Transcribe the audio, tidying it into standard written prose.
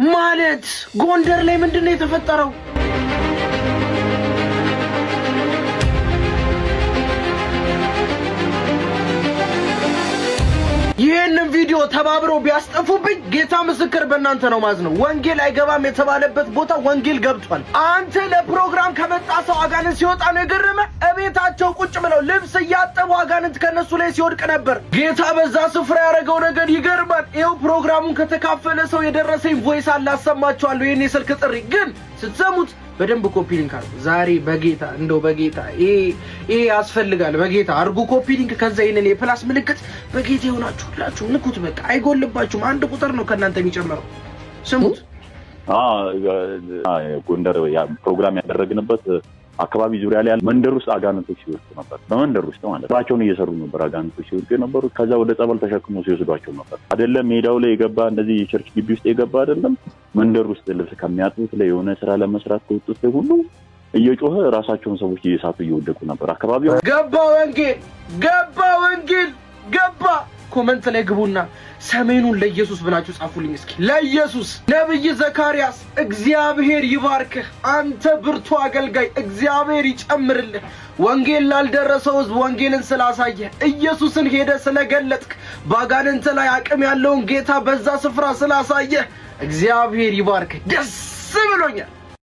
ማለት ጎንደር ላይ ምንድነው የተፈጠረው? ይሄንን ቪዲዮ ተባብረው ቢያስጠፉብኝ ጌታ ምስክር በእናንተ ነው ማዝነው። ወንጌል አይገባም የተባለበት ቦታ ወንጌል ገብቷል። አንተ ለፕሮግራም ከመጣ ሰው አጋንንት ሲወጣ ነው የገረመ? እቤታቸው ቁጭ ብለው ልብስ እያጠቡ አጋንንት ከነሱ ላይ ሲወድቅ ነበር። ጌታ በዛ ስፍራ ያደረገው ነገር ይገርማል። ይኸው ፕሮግራሙን ከተካፈለ ሰው የደረሰኝ ቮይስ አለ፣ አሰማችኋለሁ። ይሄን የስልክ ጥሪ ግን ስትሰሙት በደንብ ኮፒ ሊንክ አድርጉ። ዛሬ በጌታ እንደው በጌታ ይሄ ያስፈልጋል። በጌታ አድርጉ ኮፒ ሊንክ። ከዛ ይሄንን የፕላስ ምልክት በጌታ ይሆናችሁ ሁላችሁ ንኩት። በቃ አይጎልባችሁም። አንድ ቁጥር ነው ከናንተ የሚጨምረው። ስሙት። ጎንደር ፕሮግራም ያደረግንበት አካባቢ ዙሪያ ላይ መንደር ውስጥ አጋንንቶች ሲወርቁ ነበር። በመንደር ውስጥ ማለት ስራቸውን እየሰሩ ነበር። አጋንንቶች ሲወርቁ ነበር። ከዛ ወደ ጸበል ተሸክሞ ሲወስዷቸው ነበር። አይደለም ሜዳው ላይ የገባ እንደዚህ የቸርች ግቢ ውስጥ የገባ አይደለም፣ መንደር ውስጥ ልብስ ከሚያጥቡት ላይ የሆነ ስራ ለመስራት ከወጡት ላይ ሁሉ እየጮኸ ራሳቸውን ሰዎች እየሳቱ እየወደቁ ነበር። አካባቢው ገባ ወንጌል ገባ ወንጌል ገባ። ኮሜንት ላይ ግቡና ሰሜኑን ለኢየሱስ ብላችሁ ጻፉልኝ እስኪ። ለኢየሱስ ነብይ ዘካርያስ እግዚአብሔር ይባርክህ። አንተ ብርቱ አገልጋይ እግዚአብሔር ይጨምርልህ። ወንጌል ላልደረሰው ሕዝብ ወንጌልን ስላሳየህ፣ ኢየሱስን ሄደ ስለገለጥክ፣ ባጋንንት ላይ አቅም ያለውን ጌታ በዛ ስፍራ ስላሳየህ እግዚአብሔር ይባርክህ። ደስ ብሎኛል።